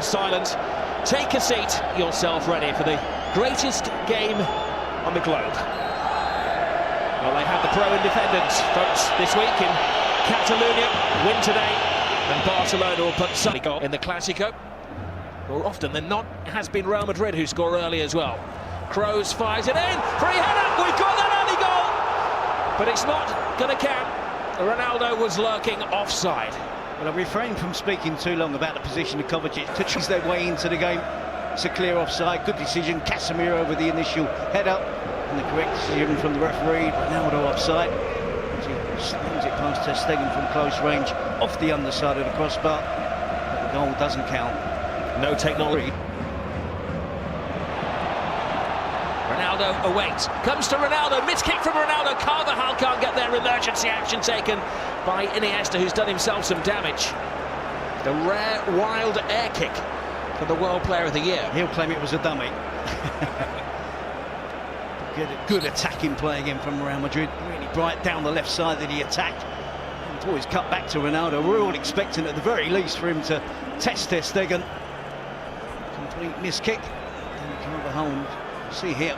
Silent. Take a seat, yourself ready for the greatest game on the globe. Well, they have the pro independents, folks, this week in Catalonia. Win today, and Barcelona will put some goal in the Clásico. More often than not, it has been Real Madrid who score early as well. Kroos fires it in, free header, we've got that early goal! But it's not going to count. Ronaldo was lurking offside. Well, I refrain from speaking too long about the position of Kovacic to choose their way into the game. It's a clear offside, good decision. Casemiro with the initial header, and the correct decision from the referee. Ronaldo offside. He slings it past Ter Stegen from close range, off the underside of the crossbar. But the goal doesn't count. No technology. Ronaldo awaits. Comes to Ronaldo. Miskick from Ronaldo. Carvajal can't get there. Emergency action taken by Iniesta, who's done himself some damage. The rare, wild air kick for the World Player of the Year. He'll claim it was a dummy. Good attacking play again from Real Madrid. Really bright down the left side of the attack. And always cut back to Ronaldo. We're all expecting at the very least for him to test Ter Stegen. Complete miskick. And Carvajal, see here,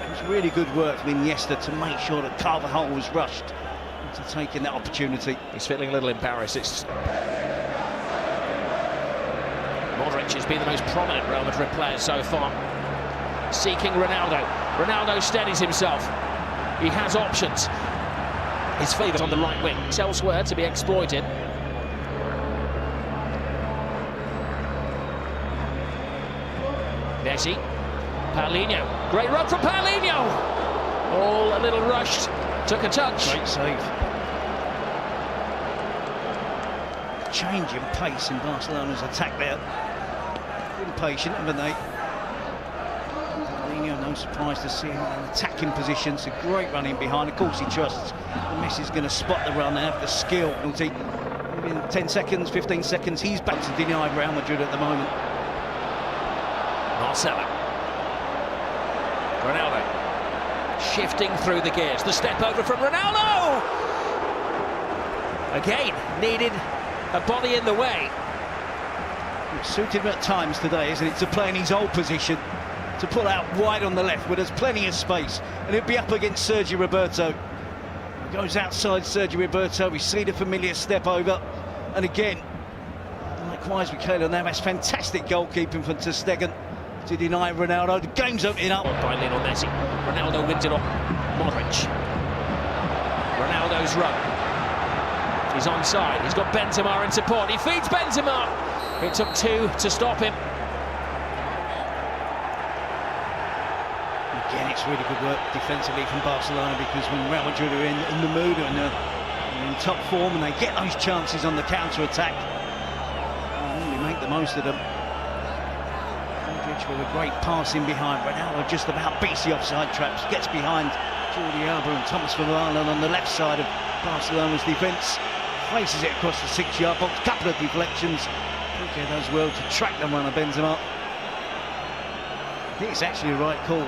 it was really good work from Iniesta to make sure that Carvajal was rushed into taking that opportunity. He's feeling a little embarrassed. Modric has been the most prominent Real Madrid player so far. Seeking Ronaldo. Ronaldo steadies himself. He has options. His favourite on the right wing. It's elsewhere to be exploited. Messi. Paulinho. Great run from Paulinho. All a little rushed. Took a touch. Great save. Change in pace in Barcelona's attack there. Been patient, haven't they? Paulinho, no surprise to see him in an attacking position. It's a great run in behind. Of course he trusts Messi's going to spot the run and have the skill. In 10 seconds, 15 seconds, he's back to deny Real Madrid at the moment. Marcelo. Ronaldo. Shifting through the gears. The step over from Ronaldo! Again, needed a body in the way. It suited him at times today, isn't it, to play in his old position, to pull out wide on the left where there's plenty of space, and he'll be up against Sergio Roberto. He goes outside Sergio Roberto, we see the familiar step over, and again, likewise with Keylor Navas, fantastic goalkeeping from Ter Stegen to deny Ronaldo. The game's opening up. By Lionel Messi. Ronaldo wins it off Modric. Ronaldo's run. He's onside. He's got Benzema in support. He feeds Benzema. It took two to stop him. Again, it's really good work defensively from Barcelona, because when Real Madrid are in the mood and in top form and they get those chances on the counter-attack, they really make the most of them. Modric with a great pass in behind. Ronaldo just about beats the offside traps, gets behind Jordi Alba and Thomas Vermaelen on the left side of Barcelona's defence. Places it across the 6-yard box, couple of deflections. Piqué does well to track the run of Benzema. I think it's actually the right call.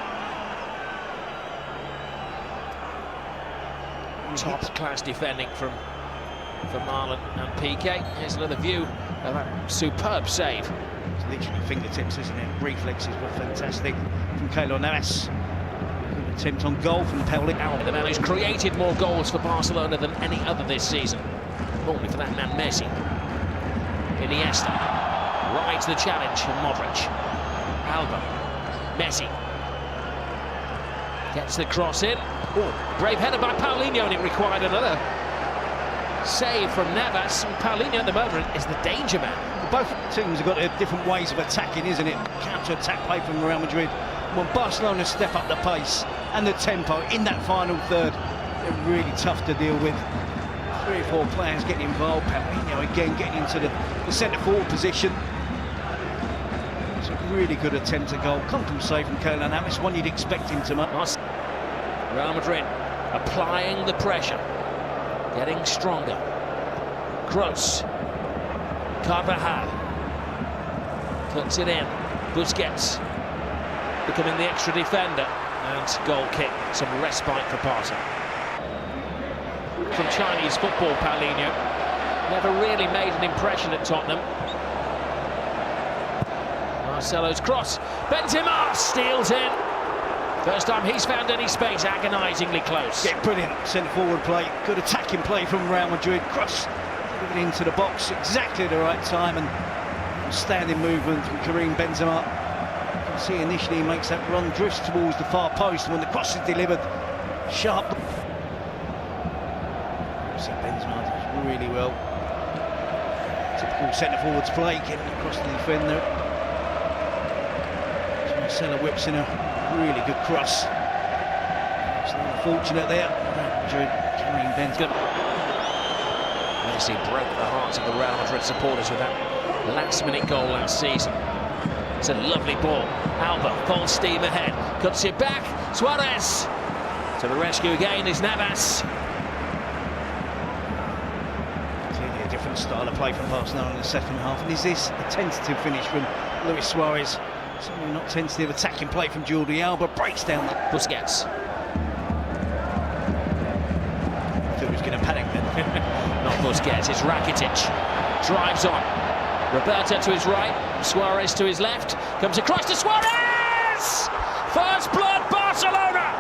Top-class defending from Vermaelen and Piqué. Here's another view of that superb save. It's literally fingertips, isn't it? Reflexes were fantastic from Keylor Navas. Good attempt on goal from Paulinho. The man who's created more goals for Barcelona than any other this season. Only for that man Messi. Iniesta rides the challenge from Modric. Alba. Messi. Gets the cross in. Oh, brave header by Paulinho, and it required another save from Navas. And Paulinho at the moment is the danger man. Both teams have got their different ways of attacking, isn't it? Counter-attack play from Real Madrid. When Barcelona step up the pace and the tempo in that final third, they're really tough to deal with. 3 or 4 players getting involved. Paulinho again getting into the centre-forward position. It's a really good attempt at goal. Compensated from Keylor Navas, one you'd expect him to make. Real Madrid applying the pressure, getting stronger. Kroos. Carvajal. Puts it in. Busquets becoming the extra defender. And goal kick. Some respite for Barca. From Chinese football, Paulinho. Never really made an impression at Tottenham. Marcelo's cross. Benzema steals in. First time he's found any space, agonisingly close. Yeah, brilliant centre-forward play. Good attacking play from Real Madrid. Cross delivered into the box, exactly the right time, and standing movement from Karim Benzema. You can see initially he makes that run, drifts towards the far post. When the cross is delivered, sharp. See Benzema does really well. Typical centre-forwards play, getting across the defender. So Marcelo whips in a really good cross. It's unfortunate there. Karim Benzema. Messi broke the hearts of the Real Madrid supporters with that last-minute goal last season. It's a lovely ball. Alba, full steam ahead. Cuts it back. Suarez. To the rescue again is Navas. Clearly a different style of play from Barcelona in the second half. And is this a tentative finish from Luis Suarez? Certainly not tentative. Attacking play from Jordi Alba. Breaks down the... Busquets. I thought he was going to panic then. Not Busquets, it's Rakitic. Drives on. Roberto to his right, Suarez to his left. Comes across to Suarez! First blood, Barcelona!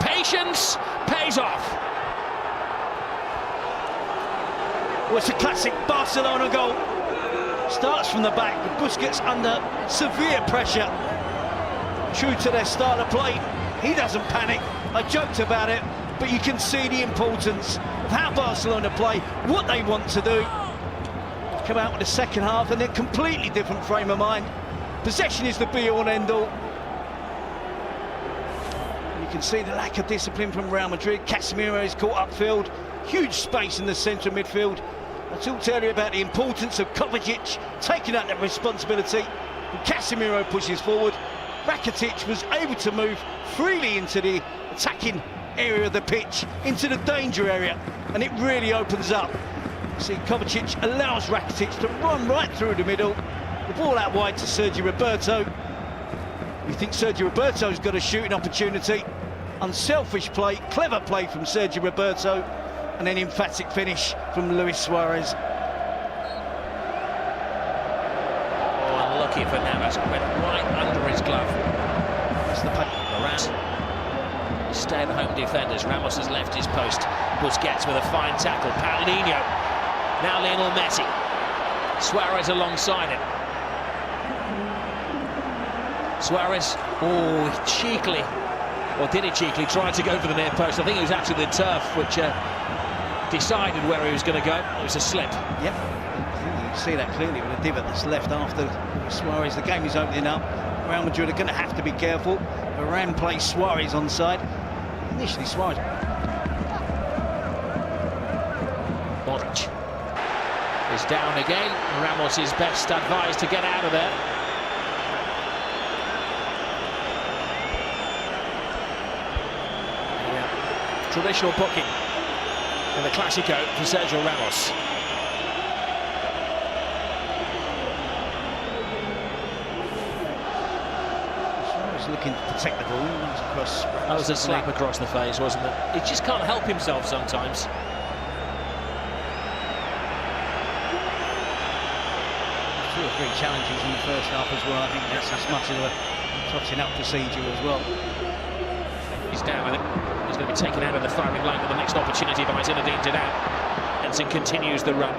Patience pays off. Well, it's a classic Barcelona goal. Starts from the back, with Busquets under severe pressure. True to their style of play, he doesn't panic. I joked about it, but you can see the importance of how Barcelona play, what they want to do. Come out with the second half and a completely different frame of mind. Possession is the be-all and end-all. You can see the lack of discipline from Real Madrid. Casemiro is caught upfield. Huge space in the centre of midfield. I talked earlier about the importance of Kovacic taking out that responsibility. And Casemiro pushes forward. Rakitic was able to move freely into the attacking area of the pitch, into the danger area, and it really opens up. See, Kovacic allows Rakitic to run right through the middle. The ball out wide to Sergio Roberto. You think Sergio Roberto's got a shooting opportunity. Unselfish play, clever play from Sergio Roberto, and then emphatic finish from Luis Suarez. Oh, unlucky for Navas. Went right under his glove. That's the pass. Stay the home defenders. Ramos has left his post. Busquets with a fine tackle. Paulinho. Now Lionel Messi. Suarez alongside him. Suarez, oh, cheekily, or did he cheekily try to go for the near post? I think it was actually the turf which decided where he was going to go. It was a slip. Yep, I think you can see that clearly with the divot that's left after Suarez. The game is opening up. Real Madrid are going to have to be careful. Varane plays Suarez onside. Initially Suarez. Modric is down again. Ramos is best advised to get out of there. Yeah. Traditional booking in the Clasico for Sergio Ramos. Looking to protect the ball. Across that was a slap across the face, wasn't it? He just can't help himself sometimes. 2 or 3 challenges in the first half as well. I think that's as much of a touching up procedure as well. He's down with it. He's going to be taken out of the firing line with the next opportunity by Zinedine Zidane. Henson continues the run.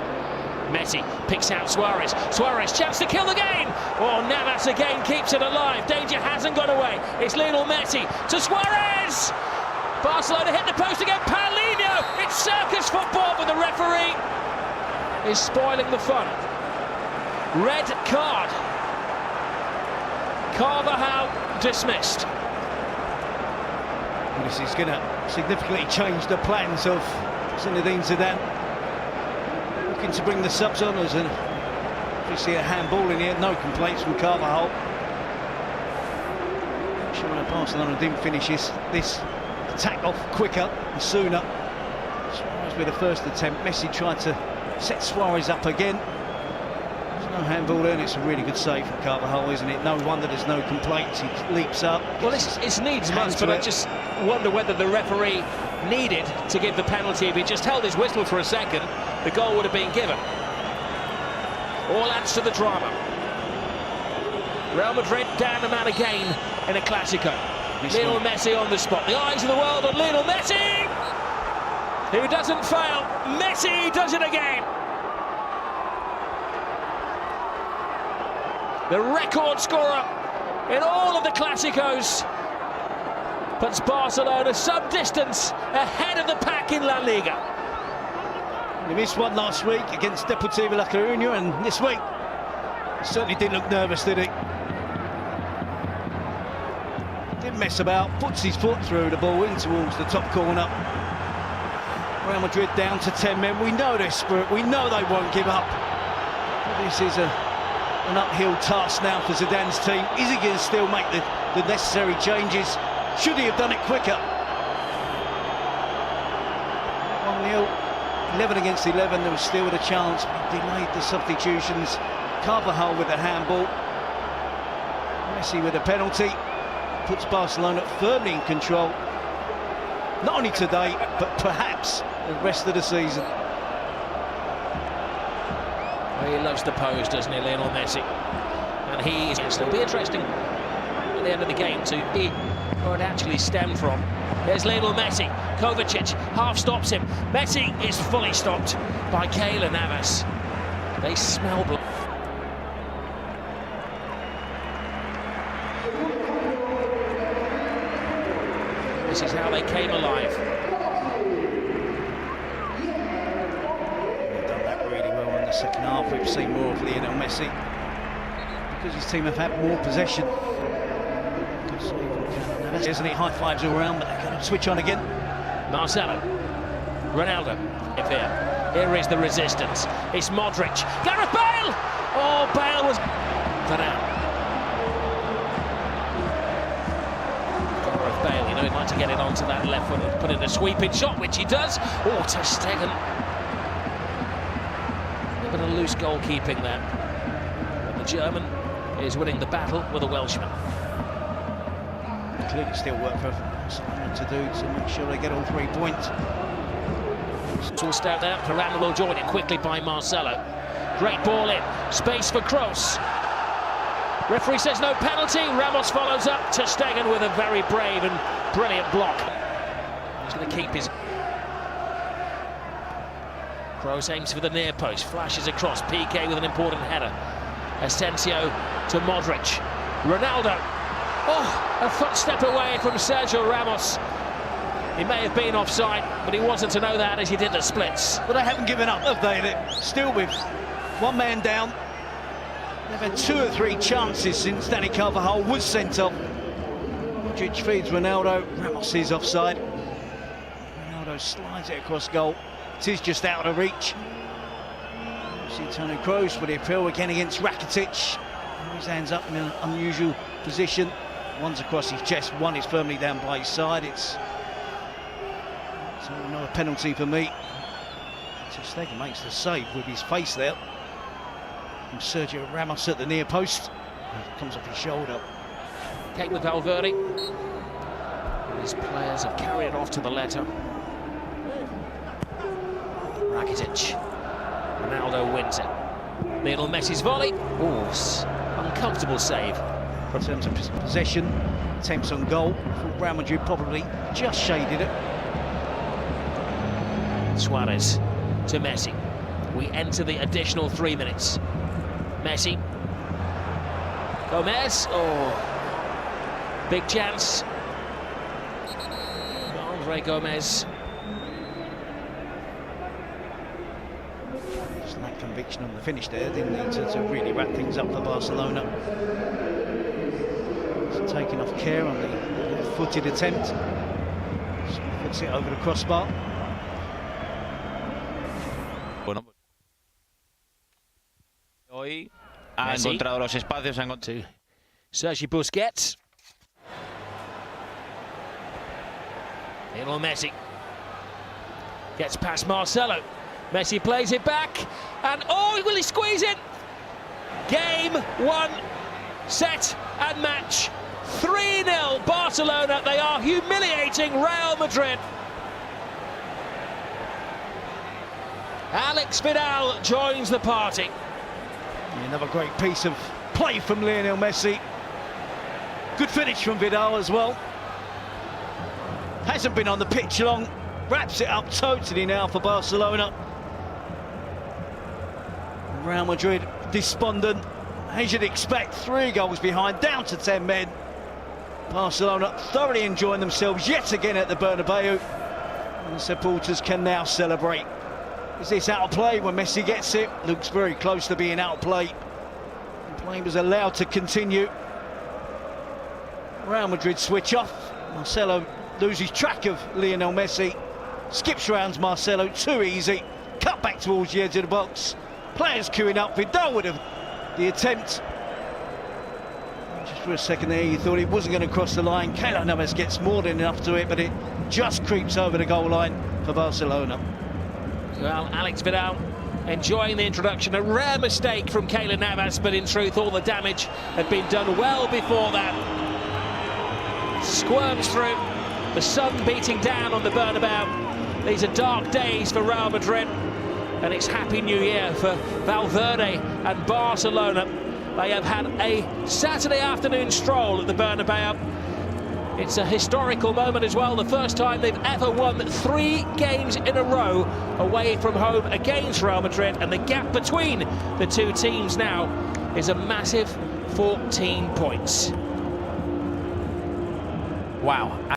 Messi picks out Suarez. Suarez, chance to kill the game. Oh, Navas again keeps it alive. Danger hasn't got away. It's Lionel Messi to Suarez. Barcelona hit the post again. Paulinho. It's circus football, but the referee is spoiling the fun. Red card. Carvajal dismissed. This is going to significantly change the plans of Zinedine Zidane. Looking to bring the subs on as we see a handball in here. No complaints from Carvajal. Sure, Barcelona didn't finish this attack off quicker and sooner. Suarez with the first attempt. Messi tried to set Suarez up again. There's no handball there, and it's a really good save from Carvajal, isn't it? No wonder there's no complaints. He leaps up. Well, it's needs must, but I just wonder whether the referee needed to give the penalty. If he just held his whistle for a second, the goal would have been given. all adds to the drama. Real Madrid down a man again in a Clásico. Lionel Messi on the spot. The eyes of the world on Lionel Messi, who doesn't fail. Messi does it again. The record scorer in all of the Clásicos puts Barcelona some distance ahead of the pack in La Liga. He missed one last week against Deportivo La Coruña, and this week he certainly didn't look nervous, did he? Didn't mess about, puts his foot through the ball in towards the top corner. Real Madrid down to 10 men. We know their spirit, we know they won't give up. But this is an uphill task now for Zidane's team. Is he going to still make the necessary changes? Should he have done it quicker? 1-0, 11 against 11, there was still a chance. He delayed the substitutions. Carvajal with the handball. Messi with a penalty. Puts Barcelona firmly in control. Not only today, but perhaps the rest of the season. Well, he loves the pose, doesn't he, Lionel Messi? And it'll be interesting at the end of the game to see where it actually stemmed from. There's Lionel Messi. Kovacic half stops him. Messi is fully stopped by Keylor Navas. They smell blood. This is how they came alive. They've done that really well in the second half. We've seen more of Lionel Messi because his team have had more possession. Isn't it? High fives all around, but they're going to switch on again. Marcelo, Ronaldo, here is the resistance. It's Modric, Gareth Bale! Oh, Bale was cut out. Gareth Bale, you know, he'd like to get it onto that left foot and put in a sweeping shot, which he does. Oh, ter Stegen. A bit of loose goalkeeping there. But the German is winning the battle with a Welshman. Clearly still work for Barcelona to do to make sure they get all 3 points. It's all stabbed out. Varane will join it quickly by Marcelo. Great ball in. Space for Kroos. Referee says no penalty. Ramos follows up. Ter Stegen with a very brave and brilliant block. He's going to keep his... Kroos aims for the near post. Flashes across. PK with an important header. Asensio to Modric. Ronaldo. Oh, a footstep away from Sergio Ramos. He may have been offside, but he wasn't to know that as he did the splits. But they haven't given up, have they? They're still with one man down. They've had 2 or 3 chances since Dani Carvajal was sent off. Modric feeds Ronaldo. Ramos is offside. Ronaldo slides it across goal. It is just out of reach. See Toni Kroos with the appeal again against Rakitic. His hands up in an unusual position. One's across his chest, one is firmly down by his side. It's another penalty for me. Ter Stegen makes the save with his face there. And Sergio Ramos at the near post. Comes off his shoulder. Came with Valverde. His players have carried it off to the letter. Rakitic. Ronaldo wins it. Lionel Messi's volley. Oh, uncomfortable save. In terms of possession, attempts on goal, Real Madrid probably just shaded it. Suarez to Messi. We enter the additional 3 minutes. Messi. Gomez. Oh, big chance. Andre Gomez. Just lacked conviction on the finish there, didn't he, to really wrap things up for Barcelona. Taking off care on the footed attempt. Puts it over the crossbar. Hoy ha encontrado los espacios. To Sergi Busquets. Lionel Messi gets past Marcelo. Messi plays it back, and oh, will he squeeze it? Game 1, set and match. 3-0 Barcelona. They are humiliating Real Madrid. Alex Vidal joins the party. Another great piece of play from Lionel Messi. Good finish from Vidal as well. Hasn't been on the pitch long. Wraps it up totally now for Barcelona. Real Madrid despondent. As you'd expect, 3 goals behind, down to 10 men. Barcelona thoroughly enjoying themselves yet again at the Bernabeu. And the supporters can now celebrate. Is this out of play when Messi gets it? Looks very close to being out of play. The play was allowed to continue. Real Madrid switch off. Marcelo loses track of Lionel Messi. Skips round Marcelo, too easy. Cut back towards the edge of the box. Players queuing up. Vidal would have the attempt. Just for a second there, you thought it wasn't going to cross the line. Keylor Navas gets more than enough to it, but it just creeps over the goal line for Barcelona. Well, Alex Vidal enjoying the introduction. A rare mistake from Keylor Navas, but in truth, all the damage had been done well before that. Squirms through, the sun beating down on the Bernabeu. These are dark days for Real Madrid, and it's Happy New Year for Valverde and Barcelona. They have had a Saturday afternoon stroll at the Bernabeu. It's a historical moment as well, the first time they've ever won 3 games in a row away from home against Real Madrid, and the gap between the 2 teams now is a massive 14 points. Wow.